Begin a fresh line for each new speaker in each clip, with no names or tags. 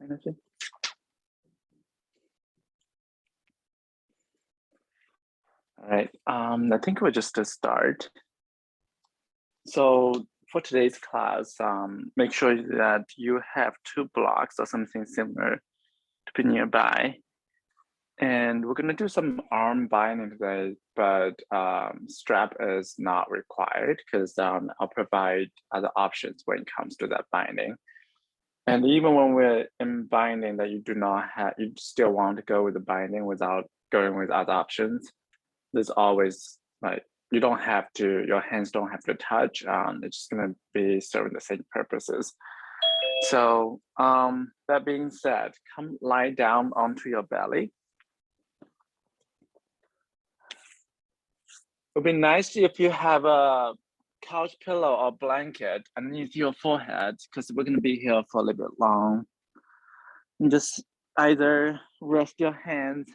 Anything? All right, I think we'll just start. So for today's class, make sure that you have 2 blocks or something similar to be nearby. And we're gonna do some arm binding today, but strap is not required because I'll provide other options when it comes to that binding. And even when we're in binding that you do not have, you still want to go with the binding without going with other options. There's always like, you don't have to, your hands don't have to touch. It's just gonna be serving the same purposes. So that being said, come lie down onto your belly. It would be nice if you have a couch pillow or blanket underneath your forehead because we're gonna be here for a little bit long. And just either rest your hands.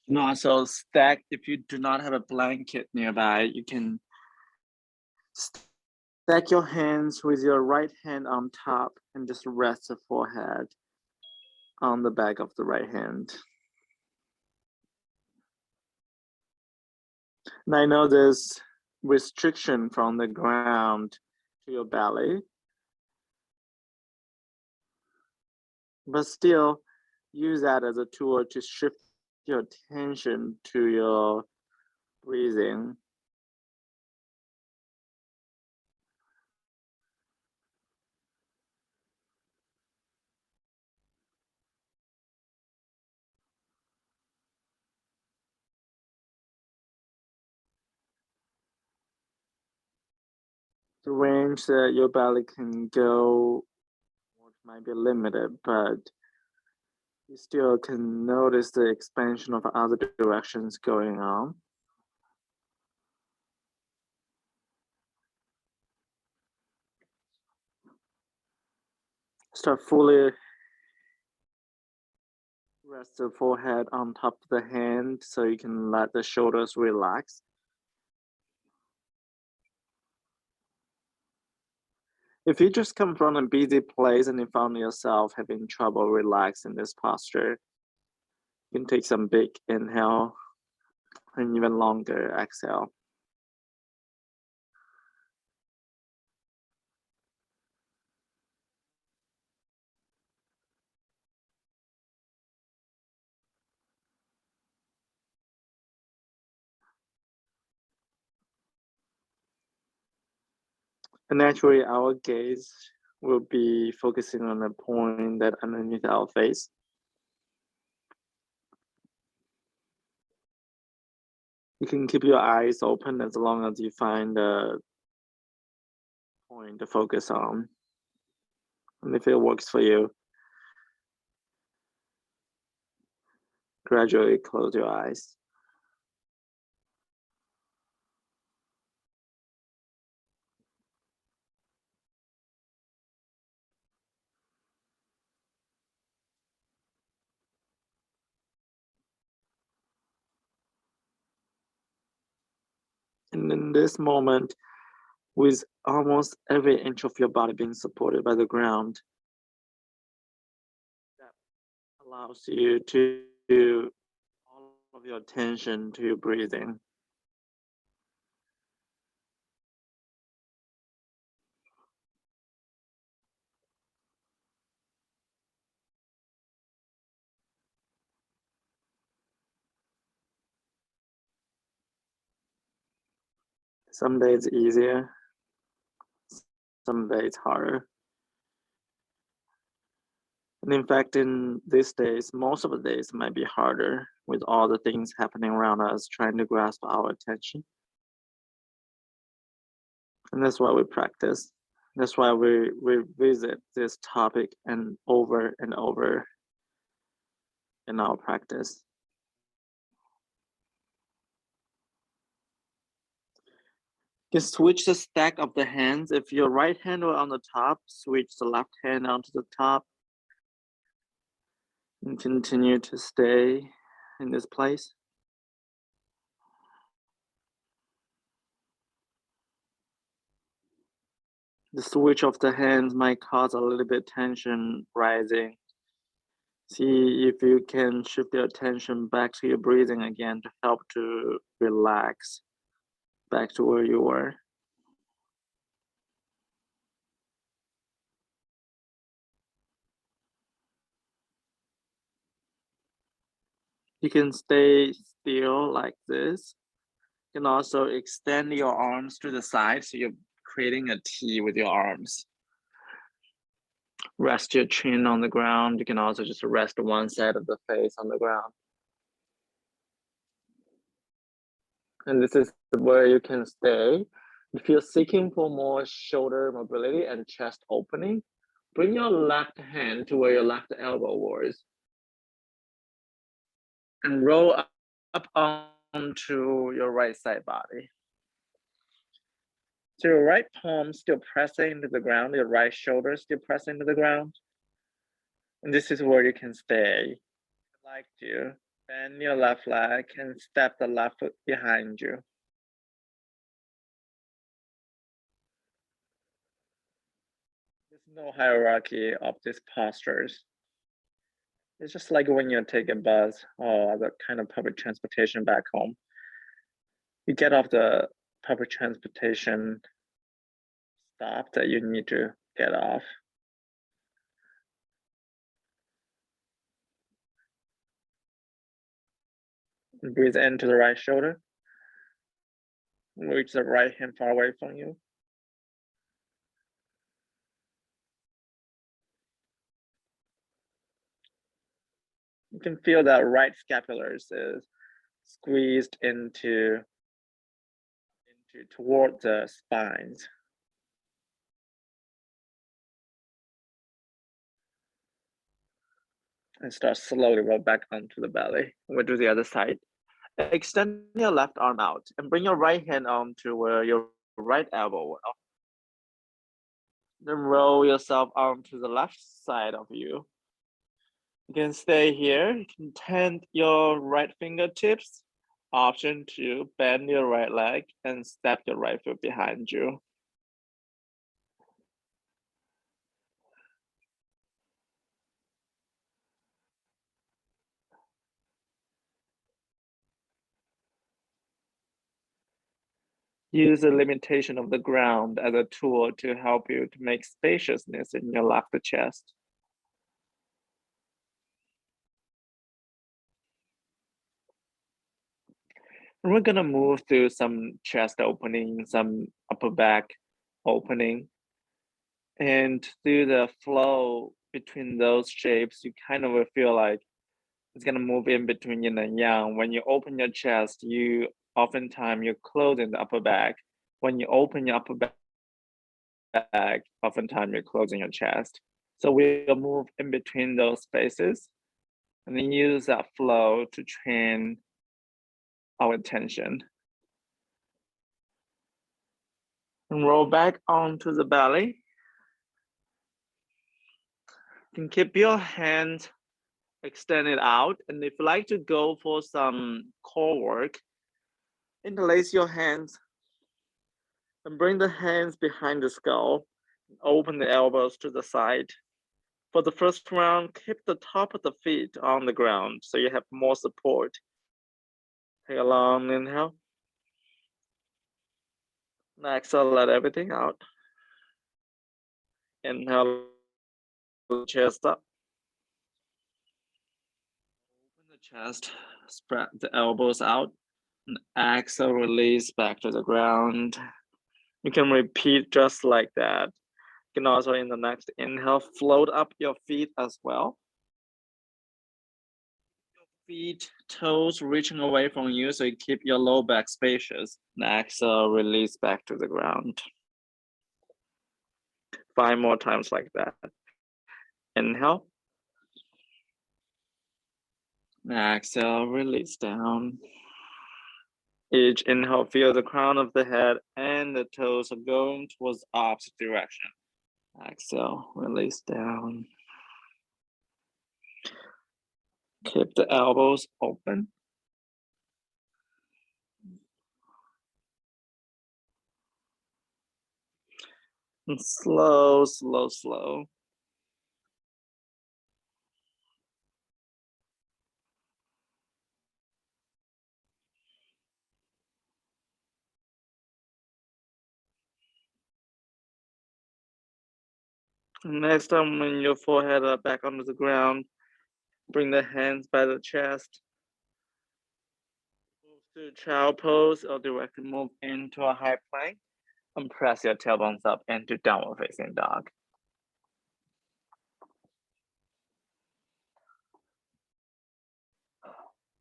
You can also stack, if you do not have a blanket nearby, you can stack your hands with your right hand on top and just rest the forehead on the back of the right hand. And I know there's restriction from the ground to your belly, but still use that as a tool to shift your attention to your breathing. The range that your belly can go might be limited, but you still can notice the expansion of other directions going on. Start fully rest the forehead on top of the hand so you can let the shoulders relax. If you just come from a busy place and you found yourself having trouble relaxing in this posture, you can take some big inhale and even longer exhale. And naturally, our gaze will be focusing on a point that underneath our face. You can keep your eyes open as long as you find a point to focus on. And if it works for you, gradually close your eyes. And in this moment, with almost every inch of your body being supported by the ground, that allows you to do all of your attention to your breathing. Some days easier, some days harder. And in fact, in these days, most of the days might be harder with all the things happening around us trying to grasp our attention. And that's why we practice. That's why we revisit this topic and over in our practice. You can switch the stack of the hands. If your right hand were on the top, switch the left hand onto the top. And continue to stay in this place. The switch of the hands might cause a little bit tension rising. See if you can shift your attention back to your breathing again to help to relax back to where you were. You can stay still like this. You can also extend your arms to the side so you're creating a T with your arms. Rest your chin on the ground. You can also just rest one side of the face on the ground. And this is where you can stay. If you're seeking for more shoulder mobility and chest opening, bring your left hand to where your left elbow was. And roll up onto your right side body. So your right palm still pressing into the ground, your right shoulder still pressing into the ground. And this is where you can stay. I'd like to bend your left leg and step the left foot behind you. There's no hierarchy of these postures. It's just like when you take a bus or other kind of public transportation back home. You get off the public transportation stop that you need to get off. And breathe into the right shoulder. Reach the right hand far away from you. You can feel that right scapular is squeezed into toward the spines. And start slowly roll back onto the belly. We'll do the other side. Extend your left arm out and bring your right hand onto where your right elbow will. Then roll yourself onto the left side of you. You can stay here. You can turn your right fingertips. Option 2, bend your right leg and step your right foot behind you. Use the limitation of the ground as a tool to help you to make spaciousness in your left chest. And we're gonna move through some chest opening, some upper back opening. And through the flow between those shapes, you kind of will feel like it's gonna move in between yin and yang. When you open your chest, you oftentimes you're closing the upper back. When you open your upper back, oftentimes you're closing your chest. So we'll move in between those spaces and then use that flow to train our attention. And roll back onto the belly. You can keep your hands extended out. And if you like to go for some core work, interlace your hands and bring the hands behind the skull. Open the elbows to the side. For the first round, keep the top of the feet on the ground so you have more support. Take a long inhale. Exhale, let everything out. Inhale, chest up. Open the chest, spread the elbows out. And exhale, release back to the ground. You can repeat just like that. You can also, in the next inhale, float up your feet as well. Your feet, toes reaching away from you so you keep your low back spacious. And exhale, release back to the ground. 5 more times like that. Inhale. Exhale, release down. Each inhale, feel the crown of the head and the toes are going towards the opposite direction. Exhale, release down. Keep the elbows open. And slow, slow, slow. Next time when your forehead are back onto the ground, bring the hands by the chest. Move to child pose or directly move into a high plank and press your tailbones up into downward facing dog.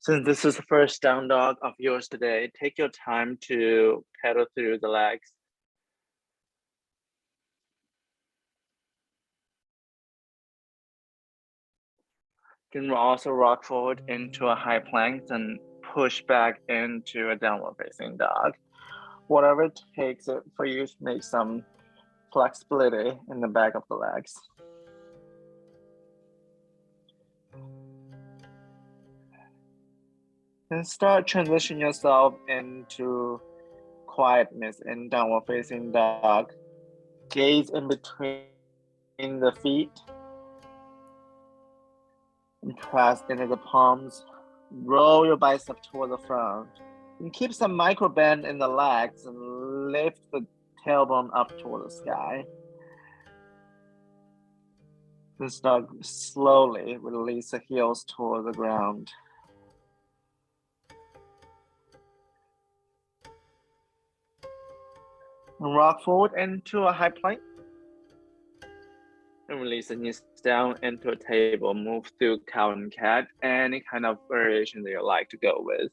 Since this is the first down dog of yours today, take your time to pedal through the legs. You can also rock forward into a high plank and push back into a downward facing dog. Whatever it takes for you to make some flexibility in the back of the legs. And start transitioning yourself into quietness in downward facing dog. Gaze in between the feet. And press into the palms. Roll your bicep toward the front. And keep some micro bend in the legs and lift the tailbone up toward the sky. Then start slowly release the heels toward the ground. And rock forward into a high plank. And release the knees down into a table. Move through cow and cat, any kind of variation that you like to go with.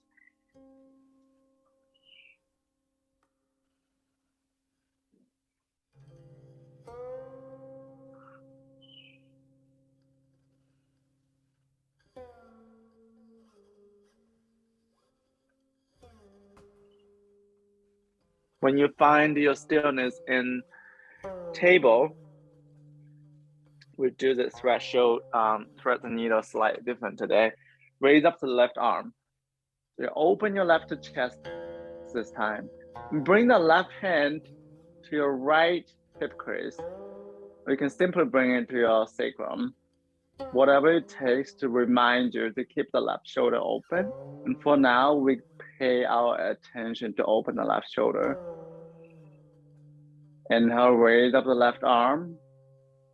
When you find your stillness in table, we do the thread the needle slightly different today. Raise up the left arm. So you open your left chest this time. Bring the left hand to your right hip crease. Or you can simply bring it to your sacrum. Whatever it takes to remind you to keep the left shoulder open. And for now, we pay our attention to open the left shoulder. Inhale, raise up the left arm.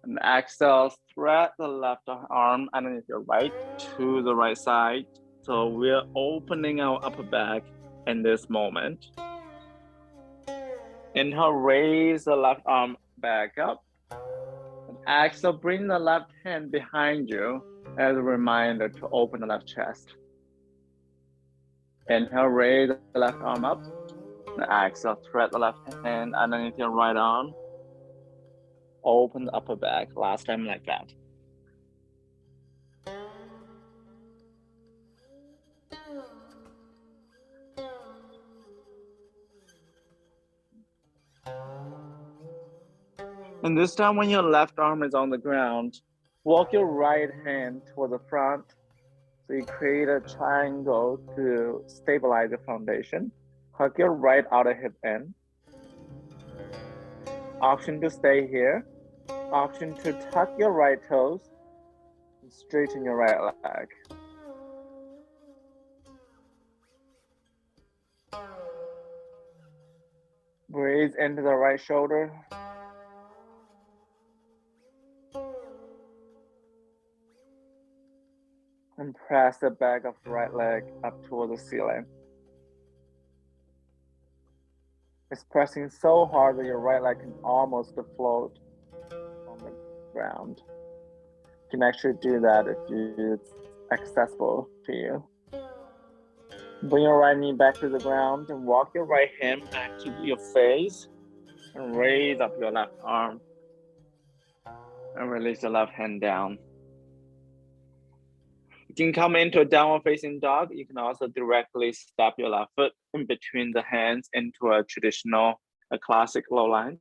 And exhale, thread the left arm underneath your right to the right side. So we're opening our upper back in this moment. Inhale, raise the left arm back up. And exhale, bring the left hand behind you as a reminder to open the left chest. Inhale, raise the left arm up. And exhale, thread the left hand underneath your right arm. Open the upper back. Last time like that. And this time when your left arm is on the ground, walk your right hand toward the front. So you create a triangle to stabilize the foundation. Hug your right outer hip in. Option to stay here. Option to tuck your right toes and straighten your right leg. Breathe into the right shoulder. And press the back of the right leg up toward the ceiling. It's pressing so hard that your right leg can almost float on the ground. You can actually do that if it's accessible to you. Bring your right knee back to the ground and walk your right hand back to your face and raise up your left arm and release the left hand down. You can come into a downward facing dog. You can also directly step your left foot in between the hands into a traditional, a classic low lunge.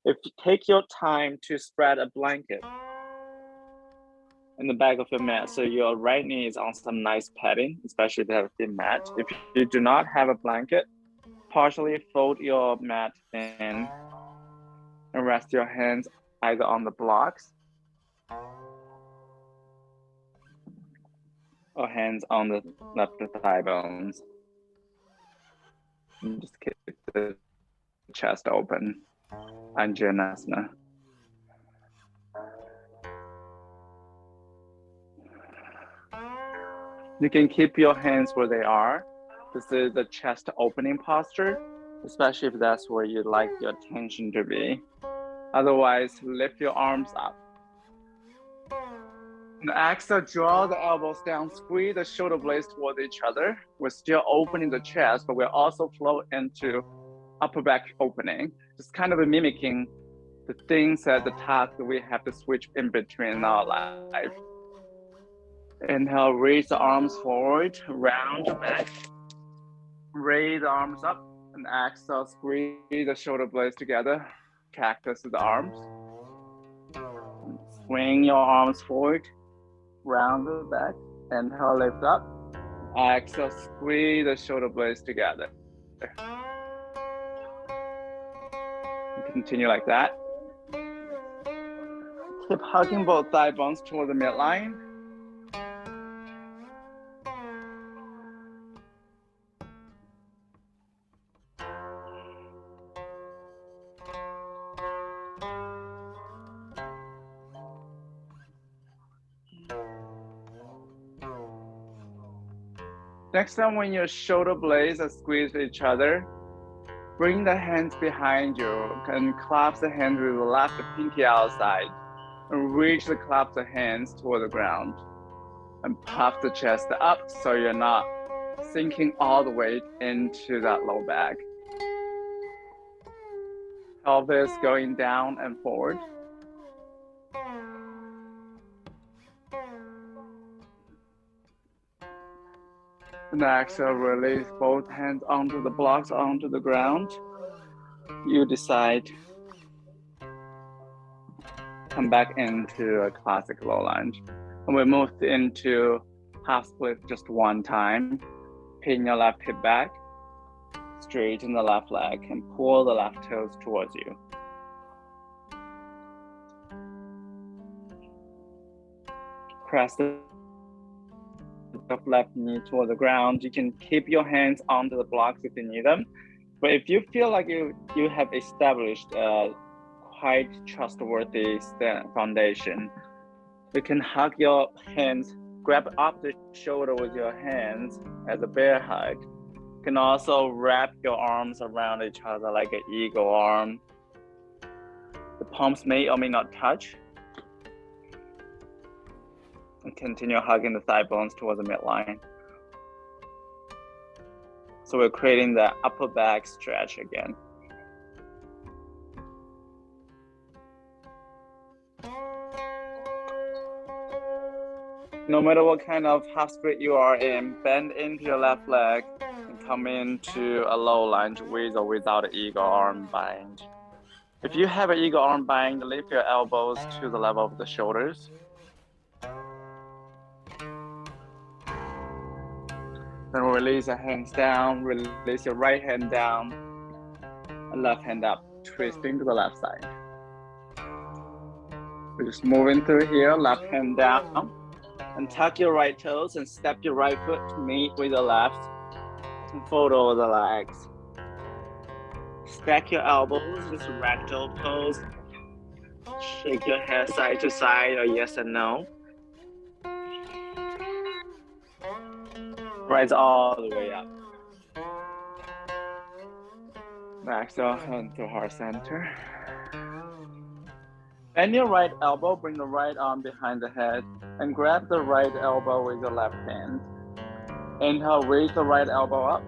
If you take your time to spread a blanket in the back of your mat, so your right knee is on some nice padding, especially if you have a thin mat. If you do not have a blanket, partially fold your mat in And rest your hands either on the blocks or hands on the left thigh bones. And just keep the chest open. Anjanasana. You can keep your hands where they are. This is the chest opening posture, especially if that's where you'd like your attention to be. Otherwise, lift your arms up. And exhale, draw the elbows down, squeeze the shoulder blades toward each other. We're still opening the chest, but we're also flow into upper back opening. Just kind of mimicking the things at the task that we have to switch in between in our life. Inhale, raise the arms forward, round back. Raise the arms up, and exhale, squeeze the shoulder blades together. Cactus to the arms. Swing your arms forward, round the back. Inhale, lift up. Exhale, squeeze the shoulder blades together. Continue like that. Keep hugging both thigh bones toward the midline. Next time when your shoulder blades are squeezed to each other, bring the hands behind you and clasp the hands with the left pinky outside and reach the clasp the hands toward the ground and puff the chest up so you're not sinking all the way into that low back. Pelvis going down and forward. And exhale, release both hands onto the blocks, onto the ground. You decide. Come back into a classic low lunge. And we moved into half split just one time. Pin your left hip back, straighten the left leg, and pull the left toes towards you. Press the left knee toward the ground. You can keep your hands onto the blocks if you need them. But if you feel like you have established a quite trustworthy foundation, you can hug your hands, grab up the shoulder with your hands as a bear hug. You can also wrap your arms around each other like an eagle arm. The palms may or may not touch. And continue hugging the thigh bones towards the midline. So we're creating the upper back stretch again. No matter what kind of half split you are in, bend into your left leg and come into a low lunge with or without an eagle arm bind. If you have an eagle arm bind, lift your elbows to the level of the shoulders. Then release your hands down, release your right hand down, and left hand up, twisting to the left side. We're just moving through here, left hand down, and tuck your right toes and step your right foot to meet with the left, and fold over the legs. Stack your elbows, just ragdoll pose. Shake your head side to side or yes and no. Rise all the way up. Exhale into heart center. Bend your right elbow, bring the right arm behind the head, and grab the right elbow with your left hand. Inhale, raise the right elbow up.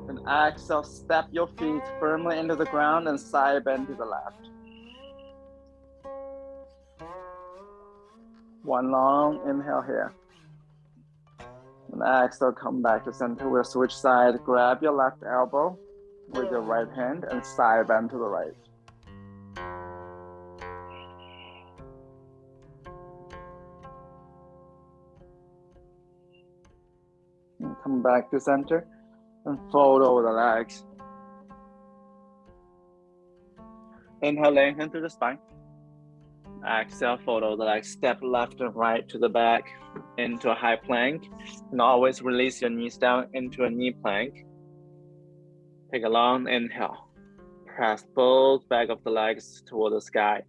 And exhale, step your feet firmly into the ground and side bend to the left. One long inhale here. And exhale, come back to center. We'll switch side. Grab your left elbow with your right hand and side bend to the right. And come back to center and fold over the legs. Inhale, lengthen through the spine. Exhale, fold over the legs, step left and right to the back into a high plank. And always release your knees down into a knee plank. Take a long inhale. Press both back of the legs toward the sky.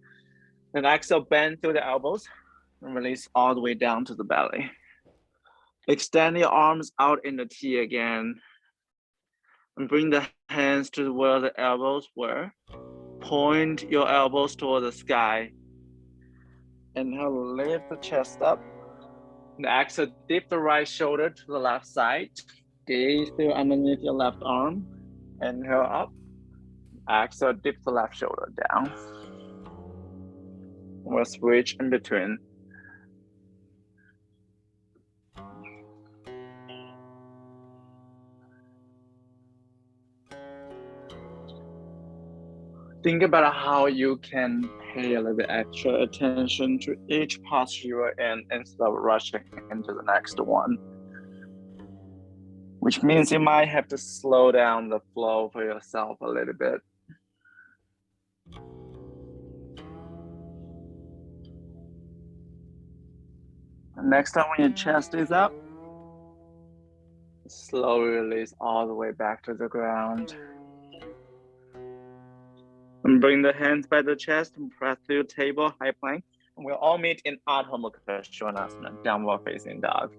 And exhale, bend through the elbows and release all the way down to the belly. Extend your arms out in the T again. And bring the hands to where the elbows were. Point your elbows toward the sky. Inhale, lift the chest up. And exhale, dip the right shoulder to the left side. Gaze still underneath your left arm. Inhale up. Exhale, dip the left shoulder down. We'll switch in between. Think about how you can pay a little bit extra attention to each posture you are in instead of rushing into the next one. Which means you might have to slow down the flow for yourself a little bit. Next time when your chest is up, slowly release all the way back to the ground. And bring the hands by the chest and press through table, high plank. And we'll all meet in Adho Mukha Svanasana, downward facing dog.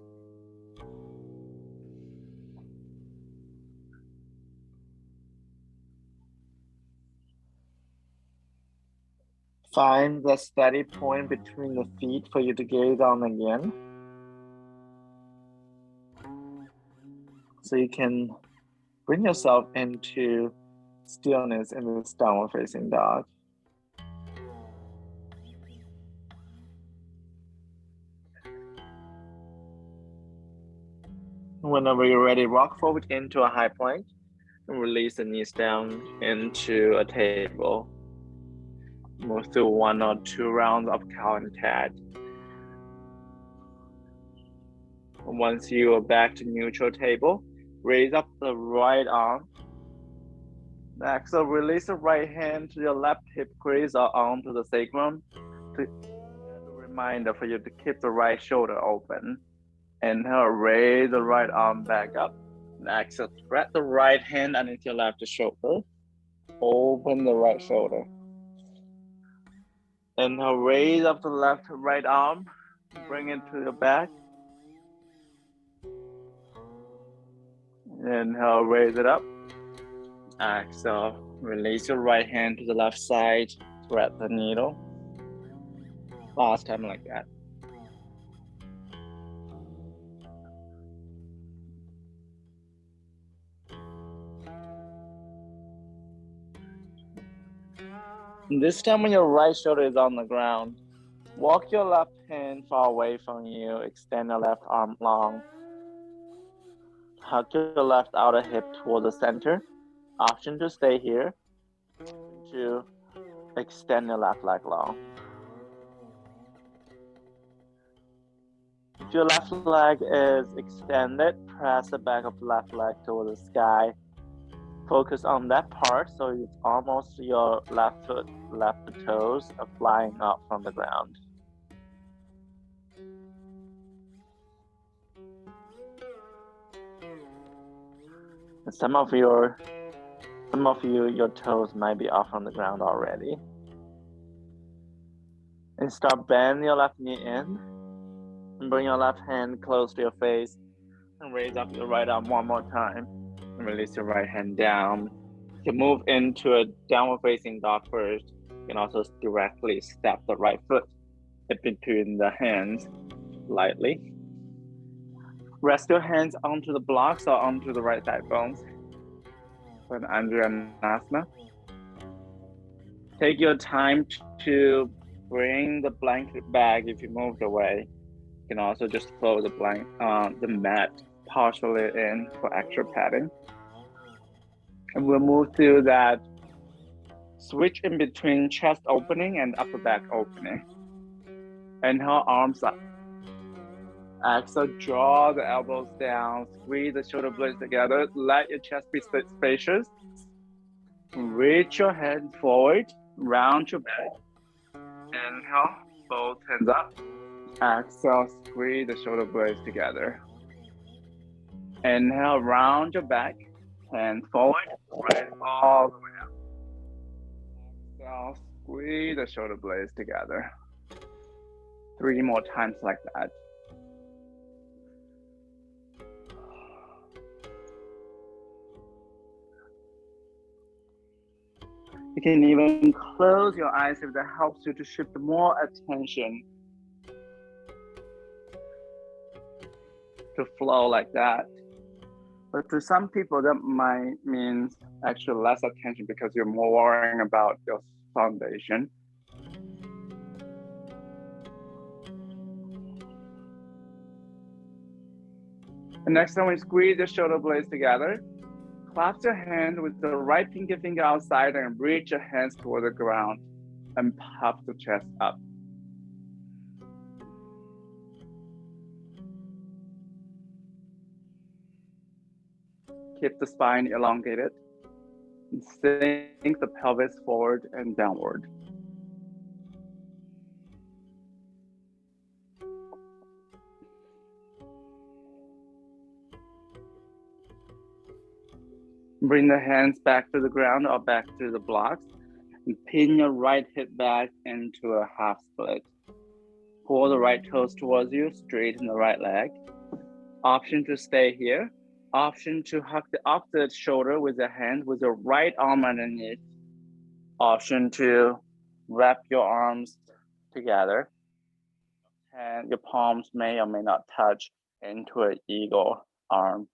Find the steady point between the feet for you to gaze on again. So you can bring yourself into stillness in this downward facing dog. Whenever you're ready, rock forward into a high plank and release the knees down into a table. Move through 1 or 2 rounds of cow and cat. Once you are back to neutral table, raise up the right arm. Exhale, release the right hand to your left hip crease or onto the sacrum. A reminder for you to keep the right shoulder open. Inhale, raise the right arm back up. Exhale, thread the right hand underneath your left shoulder. Open the right shoulder. Inhale, raise up the right arm. Bring it to your back. Inhale, raise it up. Exhale, release your right hand to the left side. Thread the needle. Last time like that. This time when your right shoulder is on the ground, walk your left hand far away from you. Extend your left arm long. Tuck your left outer hip toward the center. Option to stay here. To extend your left leg long. If your left leg is extended, press the back of the left leg toward the sky. Focus on that part so it's almost your left toes are flying up from the ground. And some of you, your toes might be off from the ground already. And start bending your left knee in. And bring your left hand close to your face. And raise up your right arm one more time. And release your right hand down. You can move into a downward facing dog first. You can also directly step the right foot in between the hands lightly. Rest your hands onto the blocks or onto the right thigh bones. For an Anjanasana. Take your time to bring the blanket back if you moved away. You can also just fold the mat partially in for extra padding. And we'll move through that switch in between chest opening and upper back opening. Inhale, arms up. Exhale, draw the elbows down, squeeze the shoulder blades together, let your chest be spacious. Reach your hands forward round your back. Inhale, both hands up. Exhale, squeeze the shoulder blades together. Inhale, round your back. Hand forward, right all the way up. Exhale, squeeze the shoulder blades together. 3 more times like that. You can even close your eyes if that helps you to shift more attention to flow like that. But to some people, that might mean actually less attention because you're more worrying about your foundation. And next time we squeeze the shoulder blades together, clasp your hand with the right pinky finger outside and reach your hands toward the ground and puff the chest up. Keep the spine elongated and sink the pelvis forward and downward. Bring the hands back to the ground or back to the blocks and pin your right hip back into a half split. Pull the right toes towards you, straighten the right leg. Option to stay here. Option to hug the opposite shoulder with your hand with your right arm underneath. Option to wrap your arms together. And your palms may or may not touch into an eagle arm.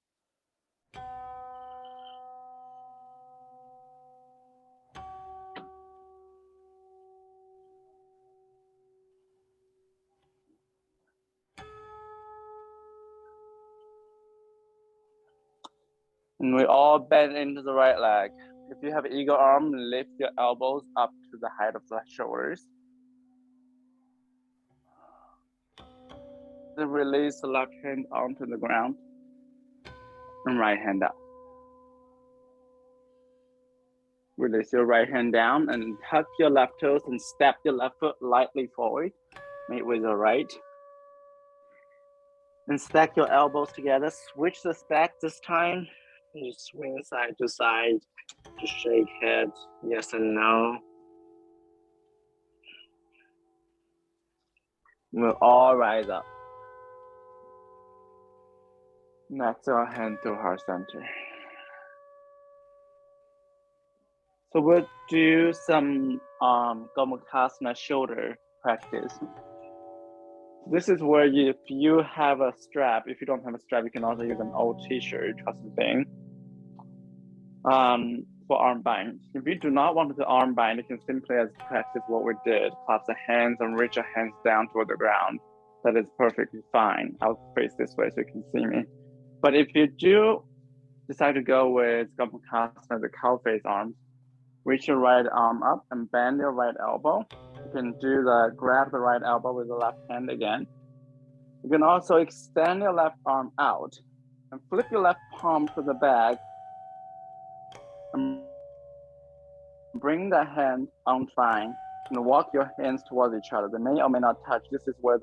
And we all bend into the right leg. If you have eagle arm, lift your elbows up to the height of the shoulders. Then release the left hand onto the ground and right hand up. Release your right hand down and tuck your left toes and step your left foot lightly forward. Meet with your right. And stack your elbows together. Switch the stack this time. You swing side to side. Just shake head, yes and no. We'll all rise up. Next, our hand to heart center. So we'll do some Gamakasana shoulder practice. This is where if you have a strap, if you don't have a strap, you can also use an old t-shirt or something for arm bind. If you do not want to do arm bind, you can simply practice what we did. Clasp the hands and reach your hands down toward the ground. That is perfectly fine. I'll face this way so you can see me. But if you do decide to go with Gamakasana, the cow face arms, reach your right arm up and bend your right elbow. You can grab the right elbow with the left hand again. You can also extend your left arm out and flip your left palm to the back and bring the hand on fine and walk your hands towards each other. They may or may not touch. This is where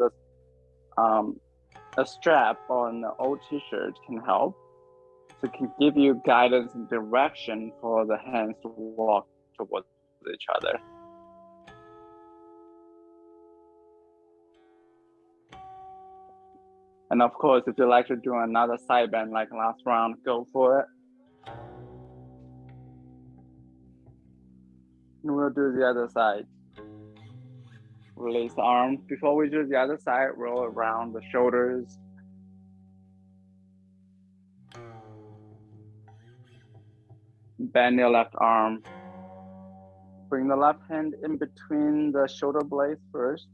a strap on the old t-shirt can help. So it can give you guidance and direction for the hands to walk towards each other. And of course, if you like to do another side bend like last round, go for it. And we'll do the other side. Release the arms. Before we do the other side, roll around the shoulders. Bend your left arm. Bring the left hand in between the shoulder blades first.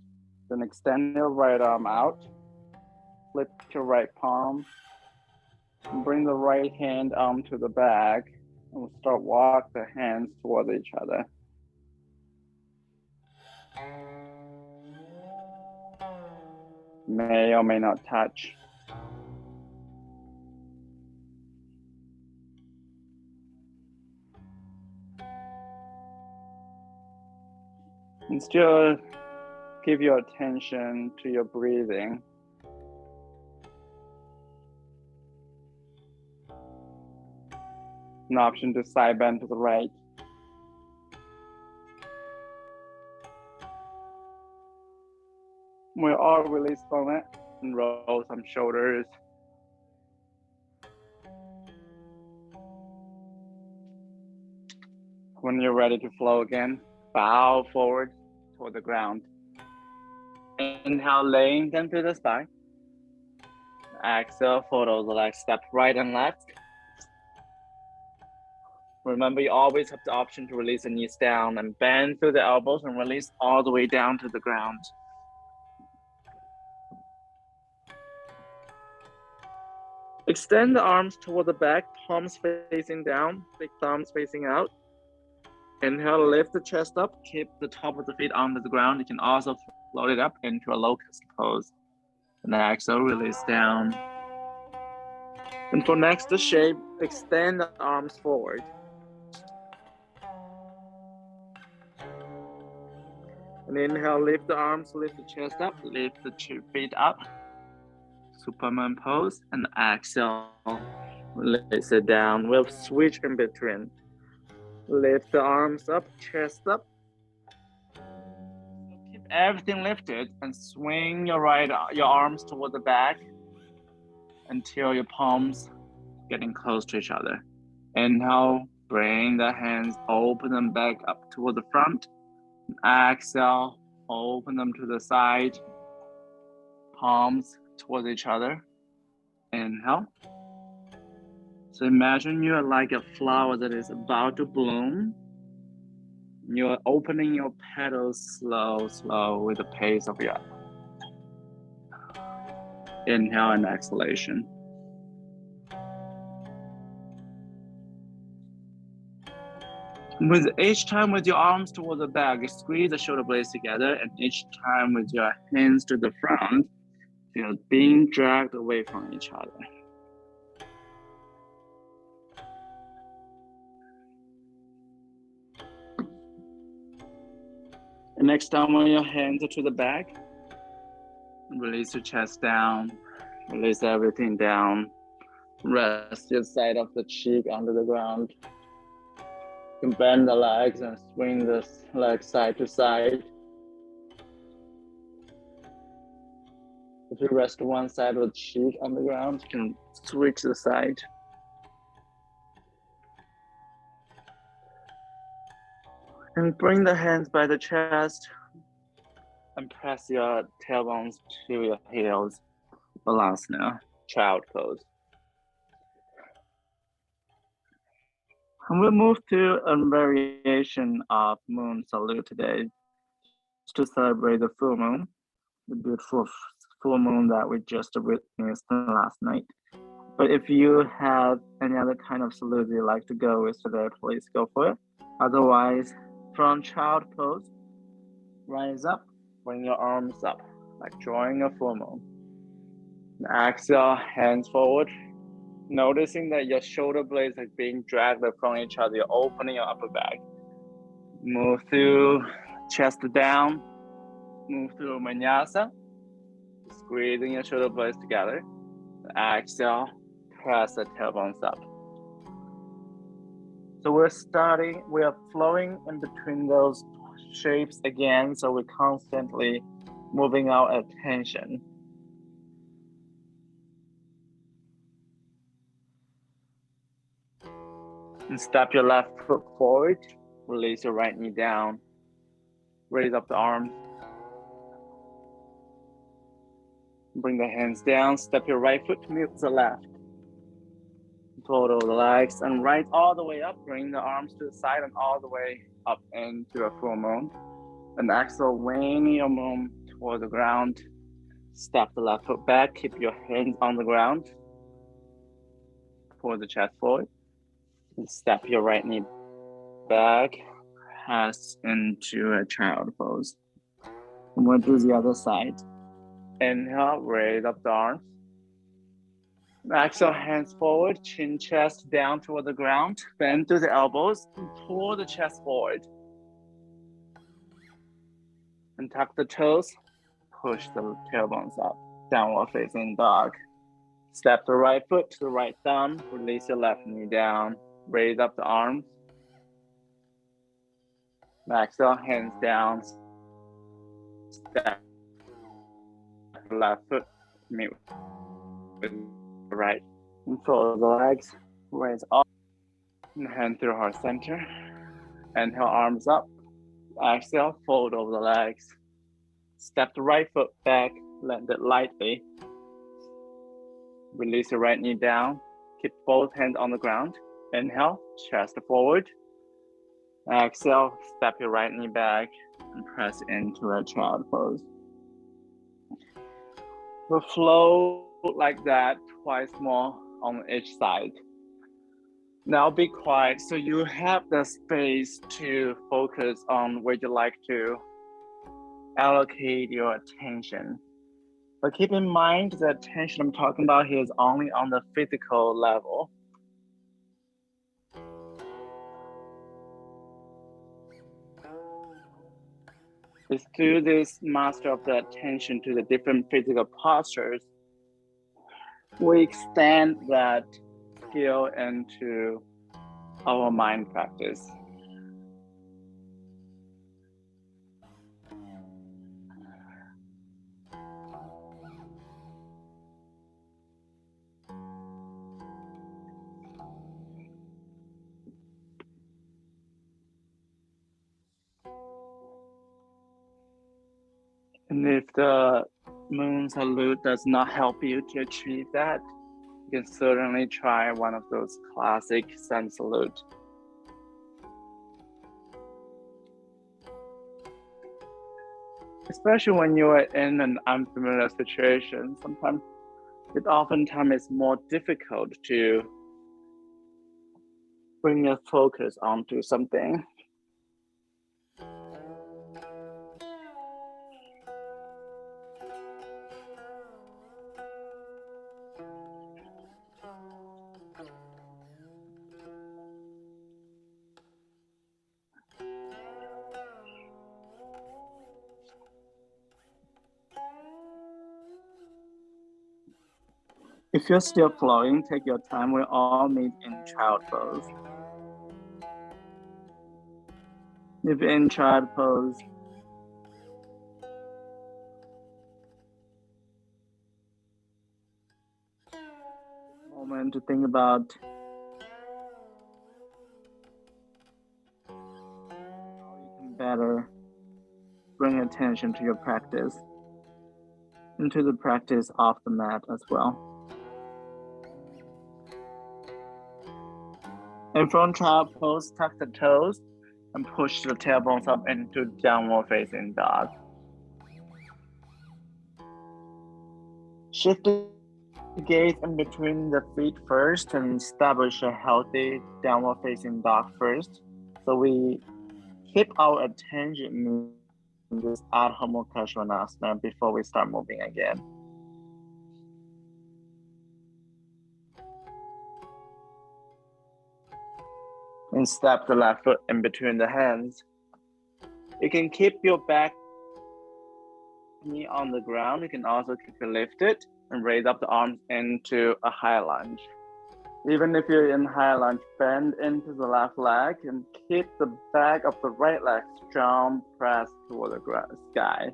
Then extend your right arm out. Flip your right palm. And bring the right hand arm to the back. And we'll start walk the hands towards each other. May or may not touch. And still give your attention to your breathing. An option to side bend to the right. We all release from it and roll some shoulders. When you're ready to flow again, bow forward toward the ground. Inhale, laying them to the side. Exhale, fold those legs, step right and left. Remember, you always have the option to release the knees down and bend through the elbows and release all the way down to the ground. Extend the arms toward the back, palms facing down, big thumbs facing out. Inhale, lift the chest up, keep the top of the feet onto the ground. You can also float it up into a locust pose. And exhale, release down. And for next shape, extend the arms forward. And inhale, lift the arms, lift the chest up, lift the feet up. Superman pose. And exhale, release it down. We'll switch in between. Lift the arms up, chest up. Keep everything lifted and swing your arms toward the back until your palms getting close to each other. Inhale, bring the hands, open them back up toward the front. Exhale, open them to the side, palms towards each other. Inhale. So imagine you are like a flower that is about to bloom. You're opening your petals slow with the pace of your inhale and exhalation. With each time with your arms toward the back, squeeze the shoulder blades together, and each time with your hands to the front, feel being dragged away from each other. And next time when your hands are to the back, release your chest down, release everything down, rest your side of the cheek onto the ground. You can bend the legs and swing the legs side to side. If you rest one side of the cheek on the ground, you can switch the side. And bring the hands by the chest and press your tailbones to your heels. Balasana, child pose. And we'll move to a variation of moon salute today to celebrate the full moon, the beautiful full moon that we just witnessed last night. But if you have any other kind of salute you'd like to go with today, please go for it. Otherwise, from child pose, rise up, bring your arms up, like drawing a full moon. And exhale, hands forward. Noticing that your shoulder blades are being dragged from each other, you're opening your upper back. Move through chest down, move through vinyasa, squeezing your shoulder blades together. Exhale, press the tailbones up. So we are flowing in between those shapes again, so we're constantly moving our attention. And step your left foot forward, release your right knee down, raise up the arms. Bring the hands down, step your right foot to mute the left. Total the legs and right all the way up, bring the arms to the side and all the way up into a full moon. And exhale, wing your moon toward the ground. Step the left foot back, keep your hands on the ground. Pull the chest forward. And step your right knee back, press into a child pose. And we'll do the other side. Inhale, raise up the arms. Exhale, hands forward, chin, chest down toward the ground. Bend through the elbows and pull the chest forward. And tuck the toes, push the tailbones up, downward facing dog. Step the right foot to the right thumb, release your left knee down, raise up the arms. Exhale, hands down, step the left foot, meet with the right. And fold the legs, raise up, and hand through heart center. Inhale, arms up. Exhale, fold over the legs. Step the right foot back, land it lightly. Release your right knee down. Keep both hands on the ground. Inhale, chest forward. Exhale, step your right knee back and press into a child pose. We'll flow like that twice more on each side. Now be quiet so you have the space to focus on where you like to allocate your attention. But keep in mind the attention I'm talking about here is only on the physical level. It's through this master of the attention to the different physical postures, we extend that skill into our mind practice. And if the moon salute does not help you to achieve that, you can certainly try one of those classic sun salute. Especially when you are in an unfamiliar situation, sometimes it oftentimes is more difficult to bring your focus onto something. If you're still flowing, take your time. We all meet in child pose. If you're in child pose, moment to think about how you can better bring attention to your practice and to the practice off the mat as well. And from child pose, tuck the toes and push the tailbones up into downward facing dog. Shift the gaze in between the feet first and establish a healthy downward facing dog first. So we keep our attention in this Ardha Mukha Svanasana before we start moving again. And step the left foot in between the hands. You can keep your back knee on the ground. You can also keep it lifted and raise up the arms into a high lunge. Even if you're in high lunge, bend into the left leg and keep the back of the right leg strong, pressed toward the sky.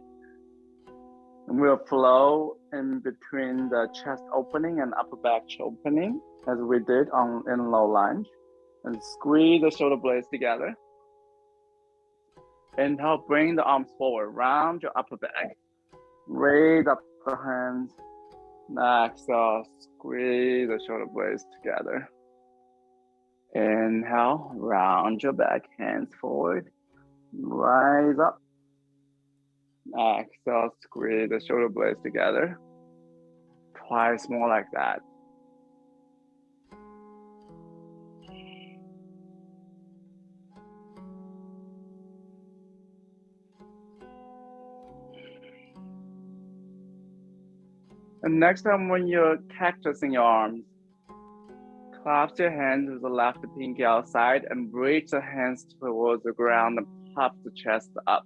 And we'll flow in between the chest opening and upper back opening as we did in low lunge. And squeeze the shoulder blades together. Inhale, bring the arms forward, round your upper back. Raise up the hands. Exhale, squeeze the shoulder blades together. Inhale, round your back, hands forward. Rise up. Exhale, squeeze the shoulder blades together. Twice more like that. And next time when you're cactusing your arms, clasp your hands with the left pinky outside and reach the hands towards the ground and puff the chest up.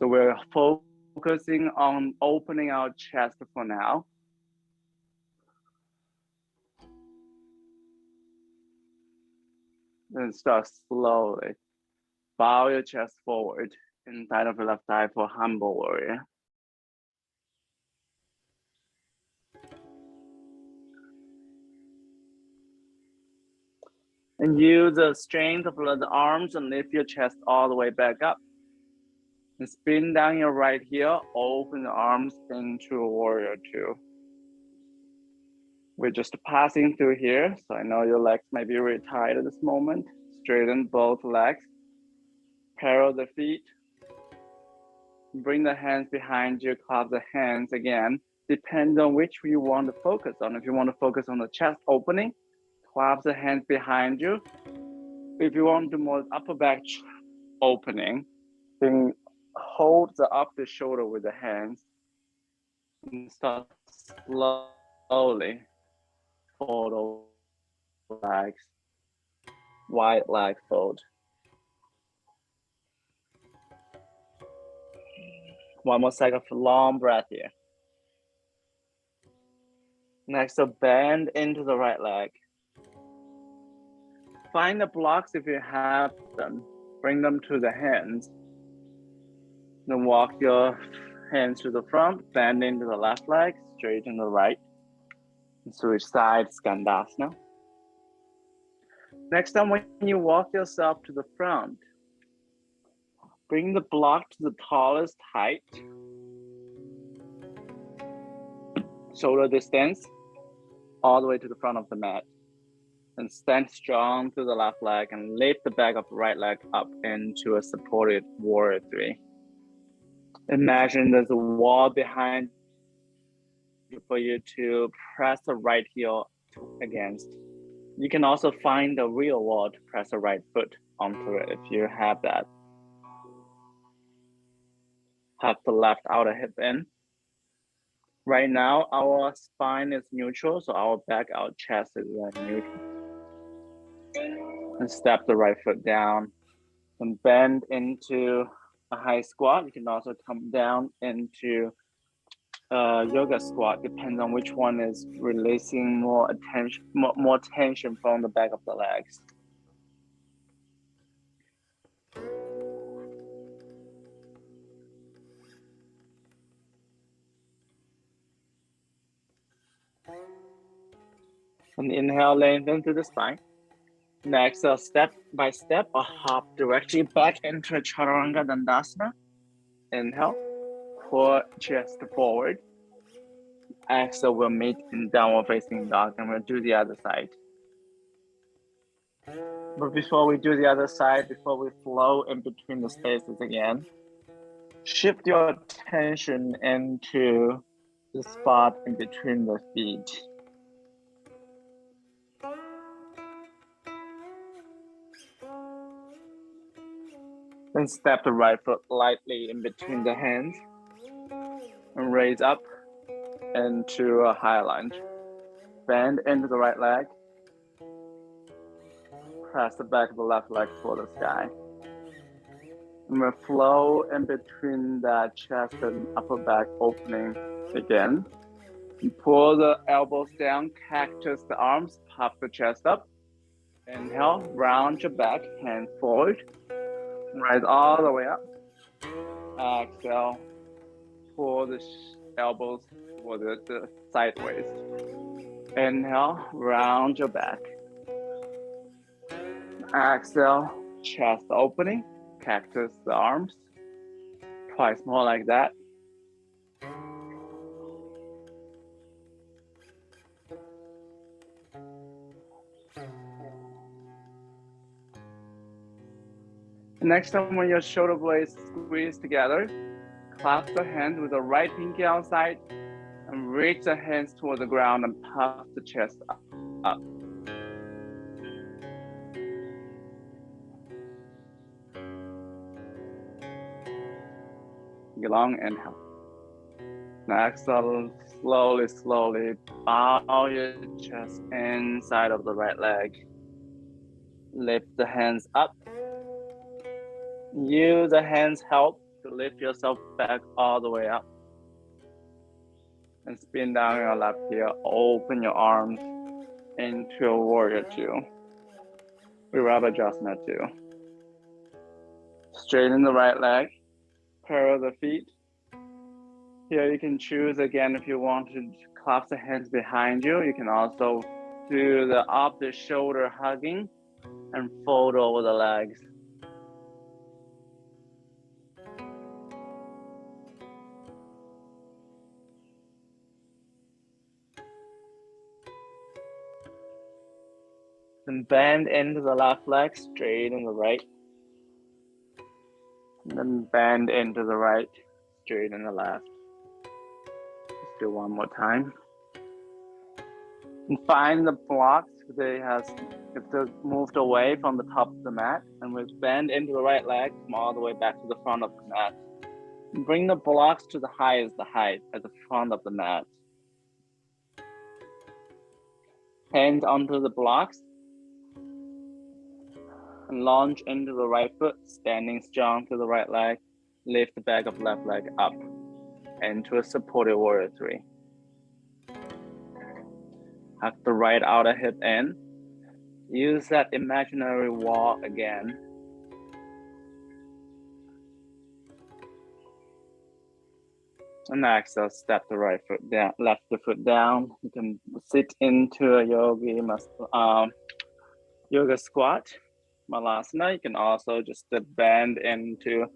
So we're focusing on opening our chest for now. Then start slowly. Bow your chest forward inside of your left thigh for humble warrior. And use the strength of the arms and lift your chest all the way back up. And spin down your right heel, open the arms into warrior two. We're just passing through here, so I know your legs may be really tight at this moment. Straighten both legs, parallel the feet. Bring the hands behind you, clasp the hands again. Depends on which you want to focus on. If you want to focus on the chest opening, clasp the hands behind you. If you want to do more upper back opening, then hold the upper shoulder with the hands and start slowly fold over legs, wide leg fold. One more cycle of long breath here. Next, so bend into the right leg. Find the blocks if you have them. Bring them to the hands. Then walk your hands to the front, bend into the left leg, straighten the right. And switch sides, Skandasana. Next time when you walk yourself to the front, bring the block to the tallest height. Shoulder distance, all the way to the front of the mat. And stand strong to the left leg and lift the back of the right leg up into a supported warrior three. Imagine there's a wall behind you for you to press the right heel against. You can also find the real wall to press the right foot onto it if you have that. Have the left outer hip in. Right now, our spine is neutral, so our back, our chest is neutral. And step the right foot down and bend into a high squat. You can also come down into yoga squat, depends on which one is releasing more tension from the back of the legs. And inhale, lengthen through the spine. Next, step by step, or hop directly back into Chaturanga Dandasana. Inhale, pull chest forward. Exhale, we'll meet in downward facing dog, and we'll do the other side. But before we do the other side, before we flow in between the spaces again, shift your attention into the spot in between the feet. Then step the right foot lightly in between the hands and raise up into a high lunge. Bend into the right leg. Press the back of the left leg toward the sky. And we'll flow in between that chest and upper back opening again. And pull the elbows down, cactus the arms, puff the chest up. Inhale, round your back, hands forward. Rise all the way up. Exhale, pull the elbows toward the sideways. Inhale, round your back. Exhale, chest opening, cactus the arms. Twice more like that. Next time when your shoulder blades squeeze together, clasp the hands with the right pinky outside and reach the hands toward the ground and puff the chest up. Long inhale. Next, slowly bow your chest inside of the right leg. Lift the hands up. Use the hands help to lift yourself back all the way up. And spin down your left heel, open your arms into a warrior two. Virabhajasana 2. Straighten the right leg, parallel the feet. Here you can choose again if you want to clasp the hands behind you. You can also do the opposite shoulder hugging and fold over the legs. Then bend into the left leg, straighten the right. And then bend into the right, straighten the left. Let's do one more time. And find the blocks if they're moved away from the top of the mat, and we'll bend into the right leg, come all the way back to the front of the mat. And bring the blocks to the highest height at the front of the mat. Hands onto the blocks. And launch into the right foot, standing strong to the right leg. Lift the back of left leg up into a supported warrior 3. Hug the right outer hip in. Use that imaginary wall again. And exhale, step the right foot down, left the foot down. You can sit into a yoga squat, Malasana. You can also just bend into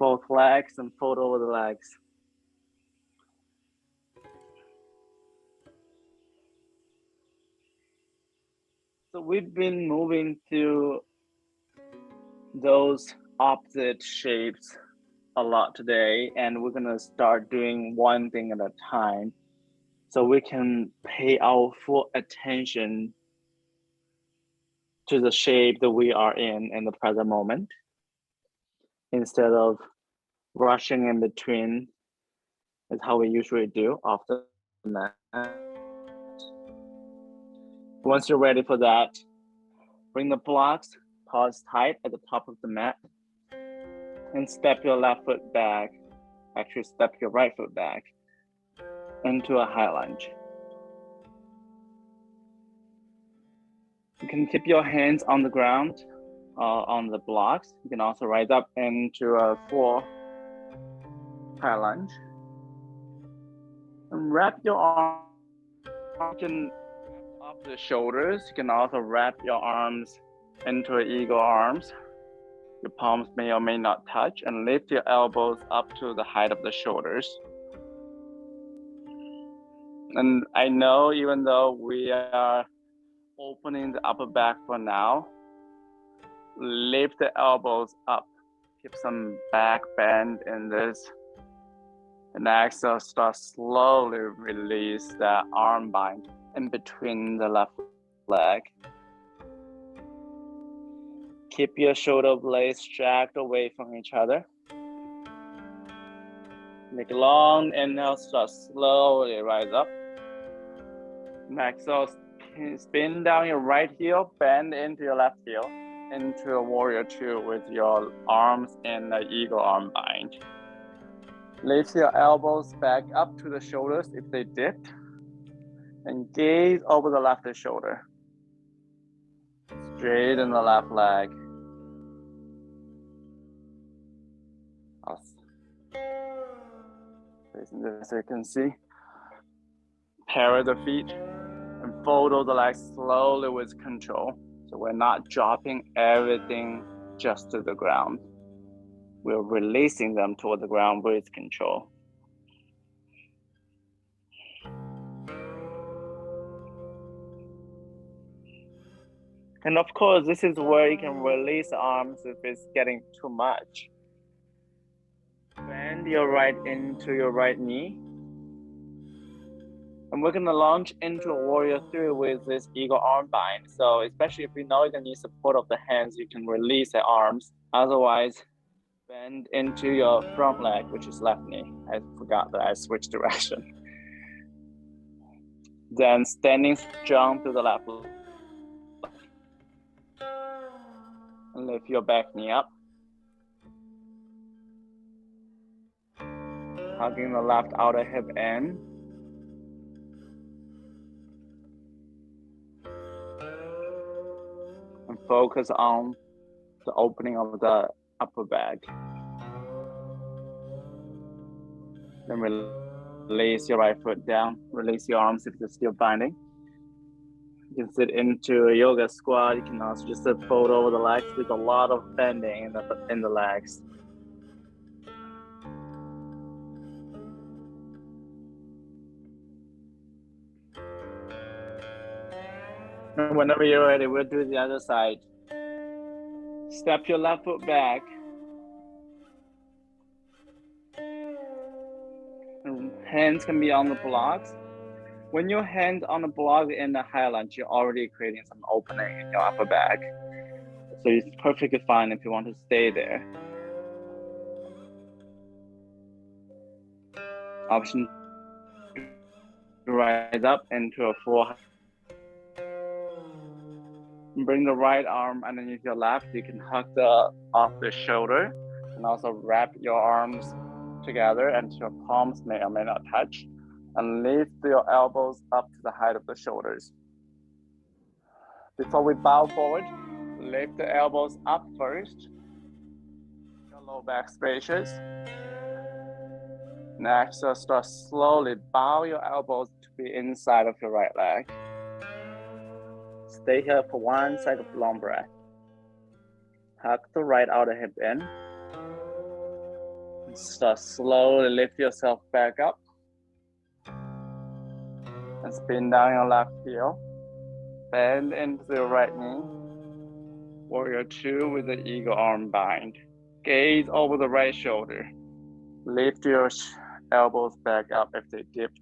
both legs and fold over the legs. So we've been moving to those opposite shapes a lot today, and we're gonna start doing one thing at a time so we can pay our full attention to the shape that we are in the present moment, instead of rushing in between, is how we usually do off the mat. Once you're ready for that, bring the blocks, paws tight at the top of the mat, and step your left foot back. Actually, step your right foot back into a high lunge. You can keep your hands on the ground, on the blocks. You can also rise up into a 4 high lunge. And wrap your arms. You can up the shoulders. You can also wrap your arms into eagle arms. Your palms may or may not touch, and lift your elbows up to the height of the shoulders. And I know, even though we are opening the upper back for now, lift the elbows up. Keep some back bend in this. And exhale, start slowly release the arm bind in between the left leg. Keep your shoulder blades stacked away from each other. Make a long inhale, start slowly rise up. Exhale, spin down your right heel, bend into your left heel, into a warrior 2 with your arms in the eagle arm bind. Lift your elbows back up to the shoulders if they dipped, and gaze over the left shoulder. Straighten the left leg. Facing this, you can see. Parallel the feet and fold over the legs slowly with control. So we're not dropping everything just to the ground. We're releasing them toward the ground with control. And of course, this is where you can release the arms if it's getting too much. Bend your right into your right knee. And we're gonna launch into a warrior 3 with this eagle arm bind. So especially if you know you're gonna need support of the hands, you can release the arms. Otherwise, bend into your front leg, which is left knee. I forgot that I switched direction. Then standing strong to the left leg. And lift your back knee up. Hugging the left outer hip in. And focus on the opening of the upper back. Then release your right foot down. Release your arms if you're still binding. You can sit into a yoga squat. You can also just fold over the legs with a lot of bending in the legs. And whenever you're ready, we'll do the other side. Step your left foot back. And hands can be on the blocks. When your hands on the block in the high lunge, you're already creating some opening in your upper back. So it's perfectly fine if you want to stay there. Option to rise up into a full. Bring the right arm underneath your left. You can hug off the shoulder and also wrap your arms together until your palms may or may not touch. And lift your elbows up to the height of the shoulders. Before we bow forward, lift the elbows up first. Your low back spacious. Next, start slowly bow your elbows to be inside of your right leg. Stay here for 1 second of long breath. Hug the right outer hip in. Start slowly lift yourself back up. And spin down your left heel. Bend into the right knee. Warrior 2 with the eagle arm bind. Gaze over the right shoulder. Lift your elbows back up if they dipped.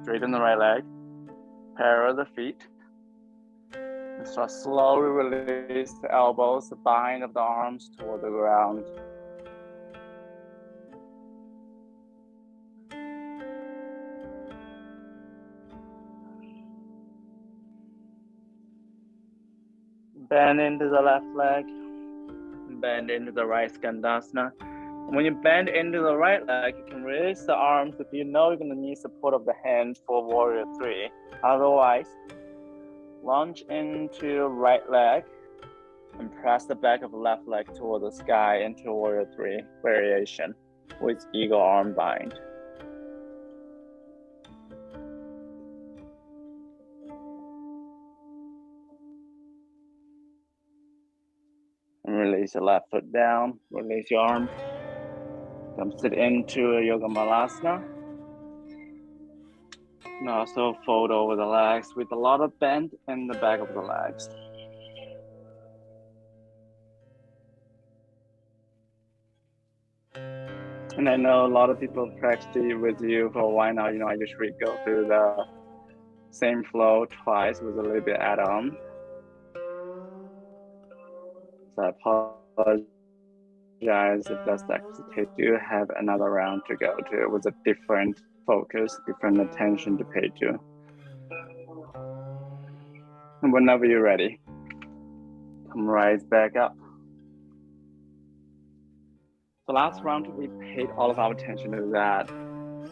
Straighten the right leg. Parallel the feet. And start slowly release the elbows, the bind of the arms toward the ground. Bend into the left leg. Bend into the right Skandasana. When you bend into the right leg, you can release the arms if you know you're going to need support of the hands for Warrior 3. Otherwise, lunge into right leg and press the back of the left leg toward the sky into Warrior 3 variation with eagle arm bind. And release your left foot down, release your arm. Come sit into a yoga malasana. And also fold over the legs with a lot of bend in the back of the legs. And I know a lot of people practice with you for a while now. I usually go through the same flow twice with a little bit add-on. So I apologize if that's the case. You have another round to go to with a different focus, different attention to pay to. And whenever you're ready, come rise back up. So last round, we paid all of our attention to that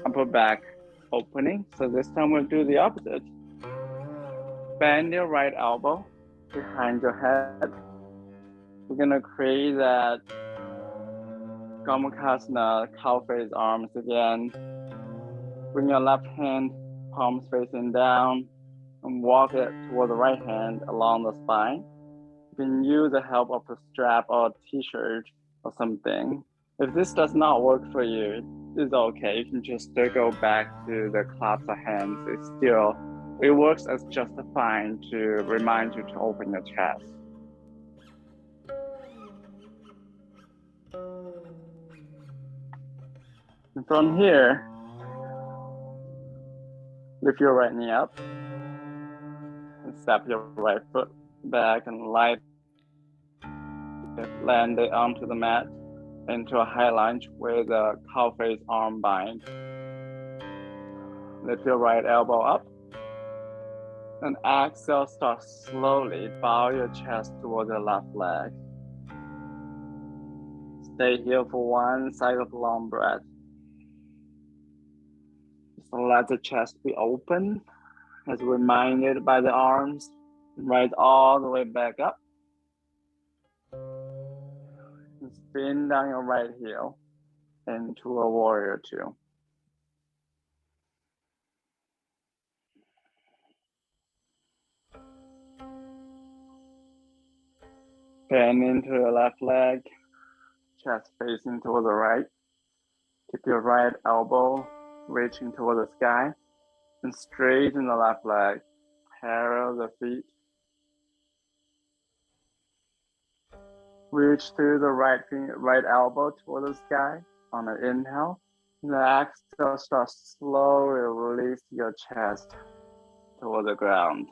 upper back opening. So this time we'll do the opposite. Bend your right elbow behind your head. We're gonna create that Gamakasana, cow face arms again. Bring your left hand, palms facing down, and walk it toward the right hand along the spine. You can use the help of a strap or a t-shirt or something. If this does not work for you, it's okay. You can just go back to the claps of hands. It works as just fine to remind you to open your chest. And from here, lift your right knee up and step your right foot back and land it onto the mat into a high lunge with a cow face arm bind. Lift your right elbow up and exhale, start slowly bow your chest toward the left leg. Stay here for 1 cycle of long breath. Just let the chest be open as reminded by the arms. Right all the way back up. And spin down your right heel into a warrior two. Bend into your left leg, chest facing toward the right. Keep your right elbow reaching toward the sky and straighten the left leg, parallel the feet. Reach through the right elbow toward the sky on an inhale. And the exhale, start slowly release your chest toward the ground.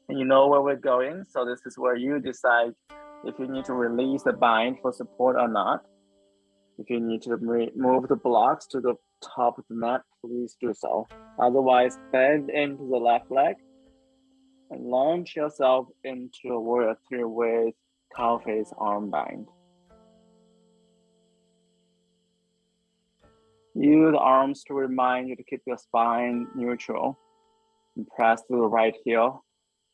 And you know where we're going, so this is where you decide if you need to release the bind for support or not. If you need to move the blocks to the top of the mat, please do so. Otherwise, bend into the left leg and launch yourself into a warrior three with cow face arm bind. Use the arms to remind you to keep your spine neutral and press the right heel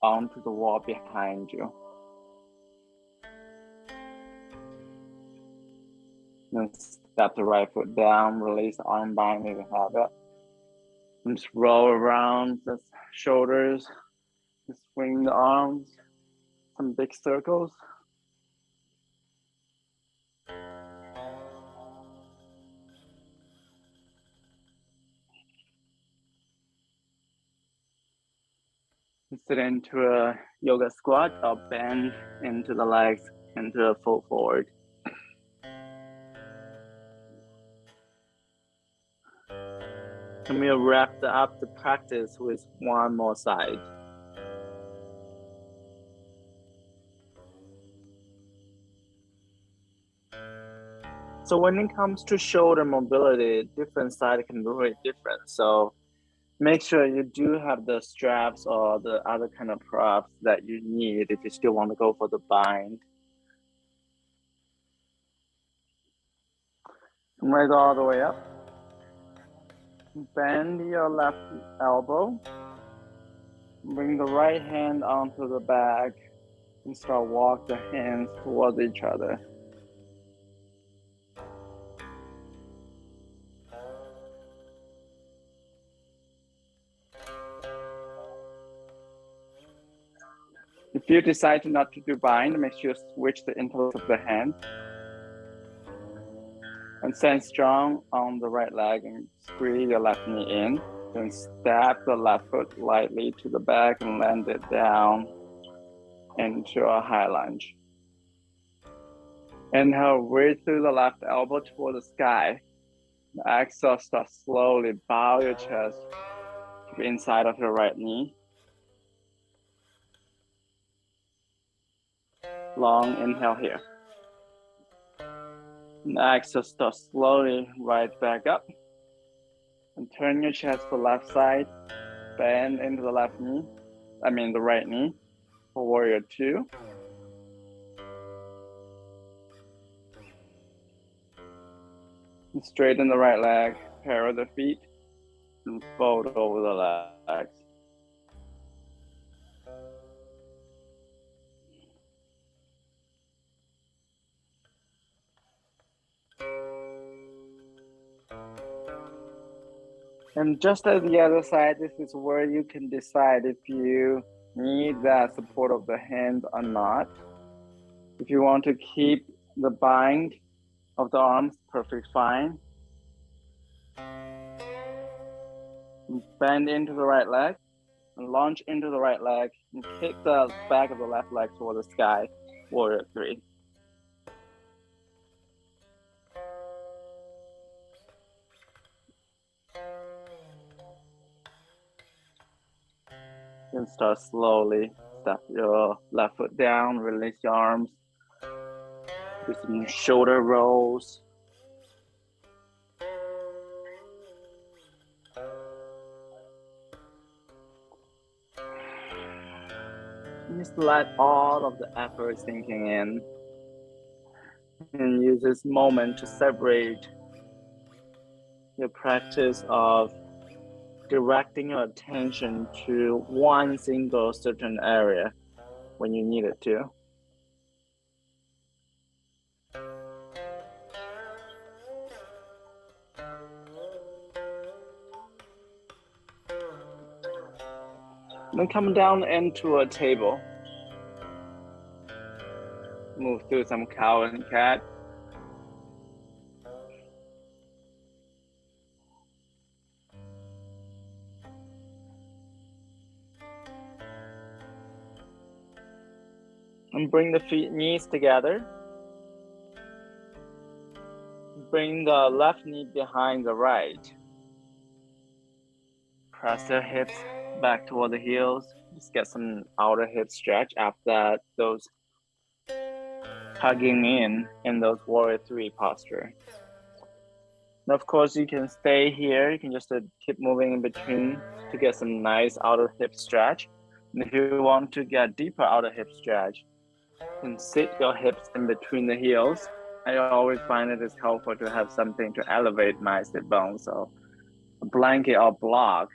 onto the wall behind you. Then step the right foot down, release the arm bind if you have it. And just roll around the shoulders, just swing the arms, some big circles. Sit into a yoga squat or bend into the legs into a full forward. And we'll wrap up the practice with one more side. So when it comes to shoulder mobility, different side can be really different. So make sure you do have the straps or the other kind of props that you need if you still want to go for the bind. Right all the way up. Bend your left elbow. Bring the right hand onto the back and start walk the hands towards each other. If you decide not to do bind, make sure you switch the interval of the hand. And stand strong on the right leg and squeeze your left knee in. Then step the left foot lightly to the back and land it down into a high lunge. Inhale, reach through the left elbow toward the sky. Exhale, start slowly bow your chest to the inside of your right knee. Long inhale here. And exhale, start slowly right back up. And turn your chest to the left side. Bend into the the right knee for warrior two. And straighten the right leg, parallel the feet, and fold over the legs. And just as the other side, this is where you can decide if you need that support of the hands or not. If you want to keep the bind of the arms, perfect fine. Bend into the right leg and launch into the right leg and kick the back of the left leg toward the sky, warrior three. Then start slowly, step your left foot down, release your arms. Do some shoulder rolls. Just let all of the effort sinking in. And use this moment to separate your practice of directing your attention to one single certain area when you need it to. Then come down into a table. Move through some cow and cat. And bring the knees together. Bring the left knee behind the right. Press the hips back toward the heels. Just get some outer hip stretch after that, those hugging in those warrior 3 posture. And of course, you can stay here. You can just keep moving in between to get some nice outer hip stretch. And if you want to get deeper outer hip stretch, you can sit your hips in between the heels. I always find it is helpful to have something to elevate my sit bone. So a blanket or block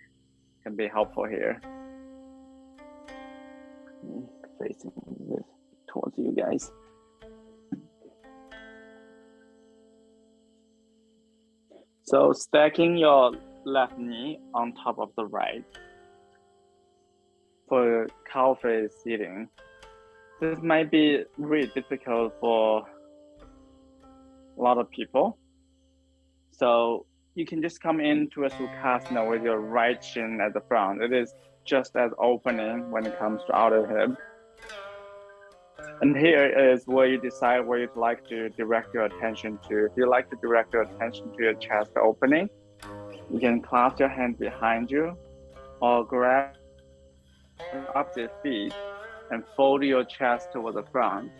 can be helpful here. Facing this towards you guys. So stacking your left knee on top of the right for cow face seating. This might be really difficult for a lot of people. So you can just come into a Sukhasana with your right shin at the front. It is just as opening when it comes to outer hip. And here is where you decide where you'd like to direct your attention to. If you like to direct your attention to your chest opening, you can clasp your hand behind you or grab opposite feet and fold your chest toward the front.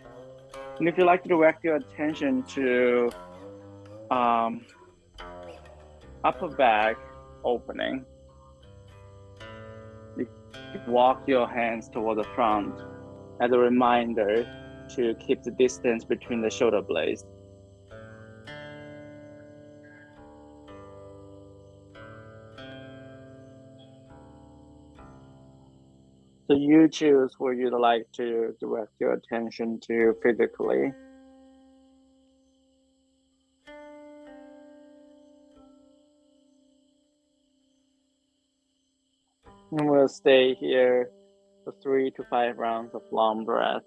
And if you like to direct your attention to upper back opening, you can walk your hands toward the front as a reminder to keep the distance between the shoulder blades. So you choose where you'd like to direct your attention to physically. And we'll stay here for 3 to 5 rounds of long breath.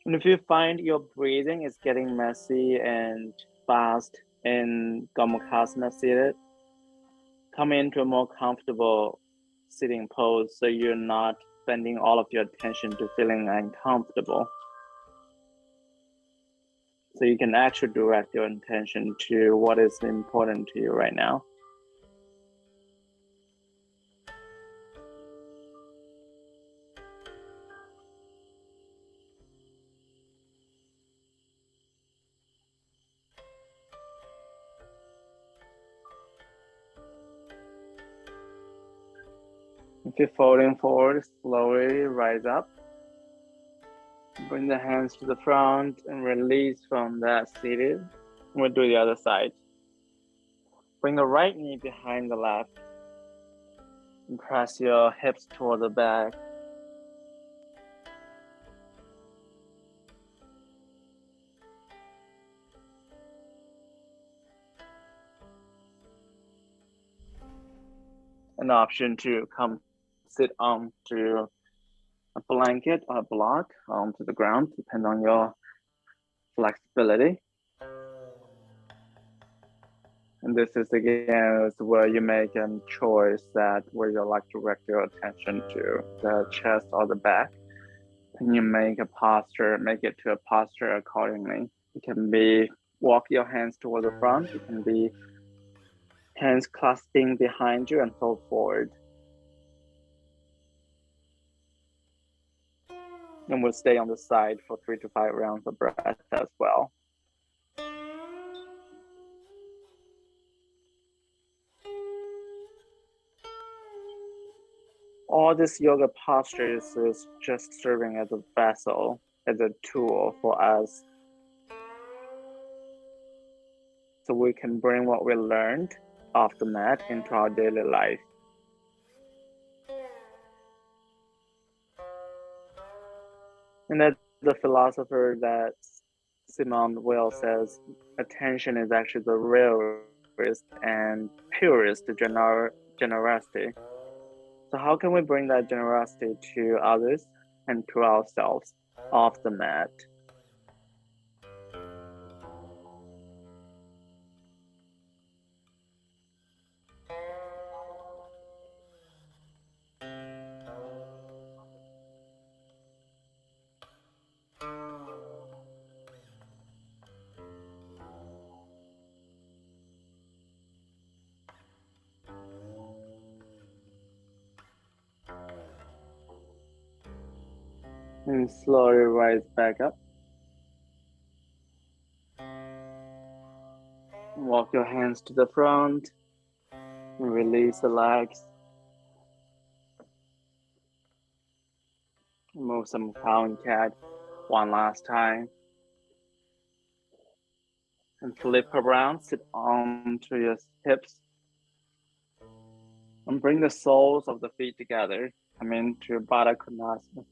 And if you find your breathing is getting messy and fast in Gamakasana seated, come into a more comfortable sitting pose so you're not spending all of your attention to feeling uncomfortable. So you can actually direct your attention to what is important to you right now. If you're folding forward, slowly rise up. Bring the hands to the front and release from that seated. We'll do the other side. Bring the right knee behind the left. And press your hips toward the back. An option to come sit onto a blanket or a block onto the ground, depending on your flexibility. And this is again where you make a choice that where you like to direct your attention to, the chest or the back. And you make a posture, make it to a posture accordingly. It can be walk your hands toward the front. It can be hands clasping behind you and fold forward. And we'll stay on the side for 3 to 5 rounds of breath as well. all this yoga postures is just serving as a vessel, as a tool for us, so we can bring what we learned off the mat into our daily life. And that's the philosopher that Simone Weil says, attention is actually the rarest and purest generosity. So how can we bring that generosity to others and to ourselves off the mat? And slowly rise back up. Walk your hands to the front and release the legs. Move some cow and cat one last time. And flip around, sit onto your hips. And bring the soles of the feet together. Come into Baddha Konasana.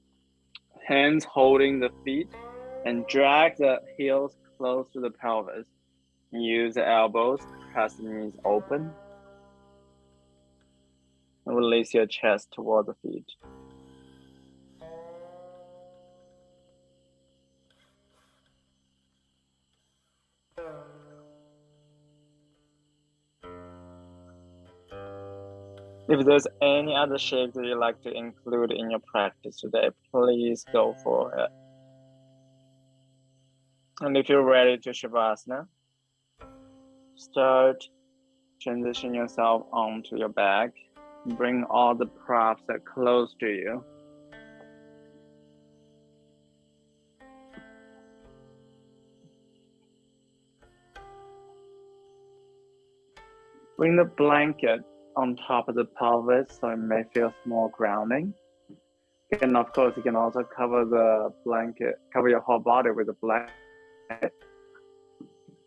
Hands holding the feet and drag the heels close to the pelvis. Use the elbows, press the knees open. And release your chest toward the feet. If there's any other shape that you'd like to include in your practice today, please go for it. And if you're ready to Shavasana, start transition yourself onto your back. Bring all the props that close to you. Bring the blanket on top of the pelvis so it may feel more grounding. And of course, you can also cover the blanket, cover your whole body with a blanket.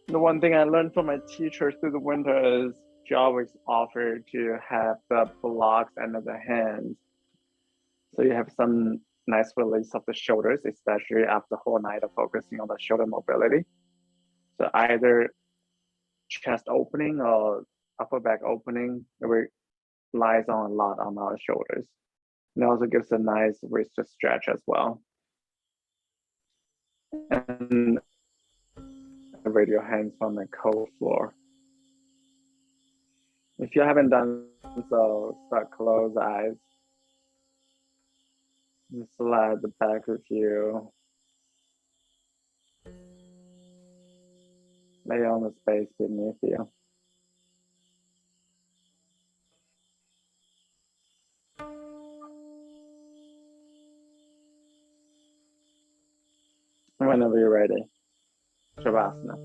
The one thing I learned from my teacher through the winter is she always offered to have the blocks under the hands. So you have some nice release of the shoulders, especially after the whole night of focusing on the shoulder mobility. So either chest opening or upper back opening, it relies on a lot on our shoulders. And it also gives a nice wrist stretch as well. And separate your hands from the cold floor. If you haven't done so, start close eyes. Just slide the back with you. Lay on the space beneath you. Whenever you're ready, Shavasana.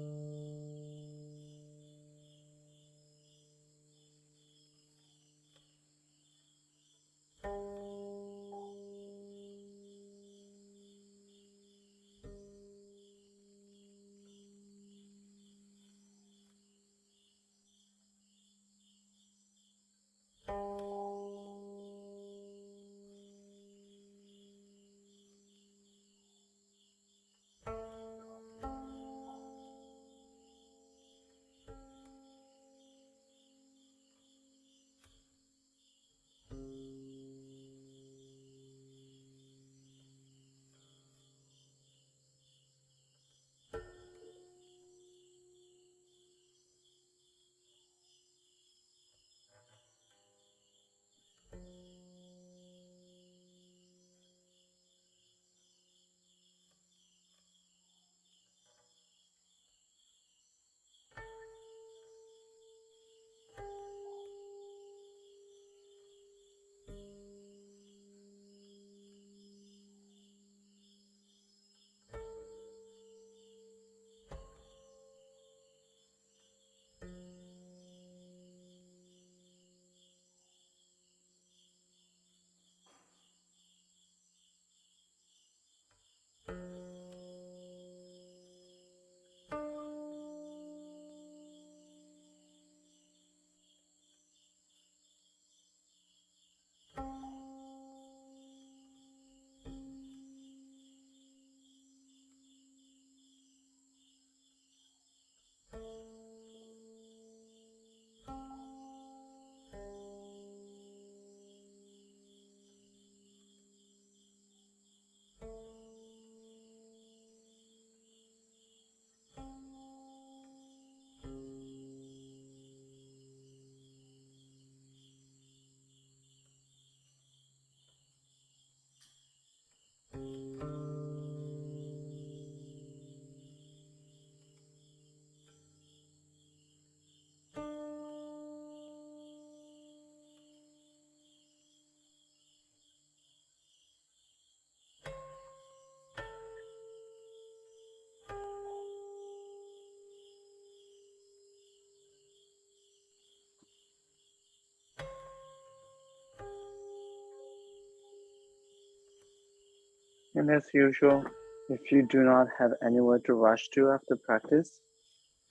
And as usual, if you do not have anywhere to rush to after practice,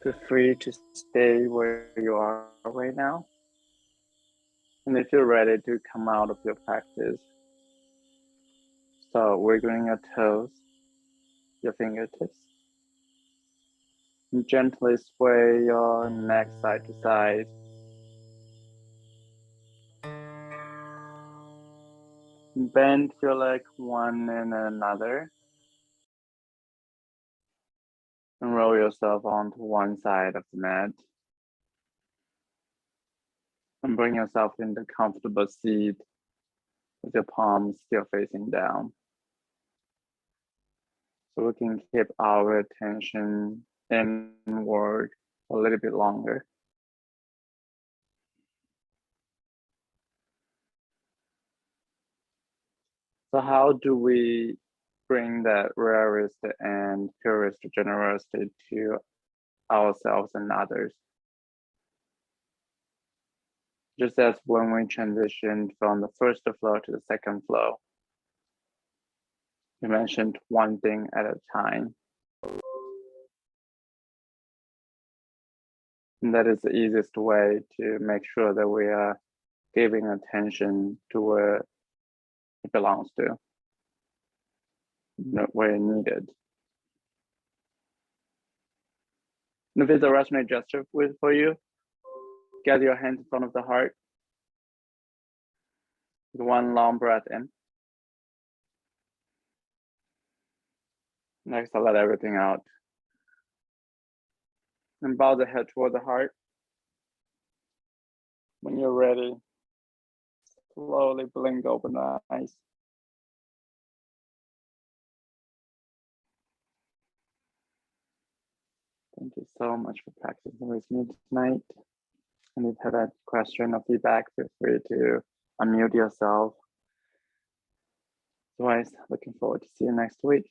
feel free to stay where you are right now. And if you're ready to come out of your practice, start wiggling your toes, your fingertips, and gently sway your neck side to side. Bend your leg one and another, and roll yourself onto one side of the mat. And bring yourself into comfortable seat with your palms still facing down. So we can keep our attention inward a little bit longer. So how do we bring that rarest and purest generosity to ourselves and others? Just as when we transitioned from the first flow to the second flow, you mentioned one thing at a time. And that is the easiest way to make sure that we are giving attention to where it belongs to, where needed. And if it's a resonate gesture for you, gather your hands in front of the heart with one long breath in. Next, I'll let everything out. And bow the head toward the heart. When you're ready, slowly blink open the eyes. Thank you so much for practicing with me tonight. And if you have a question or feedback, feel free to unmute yourself. Otherwise, looking forward to see you next week.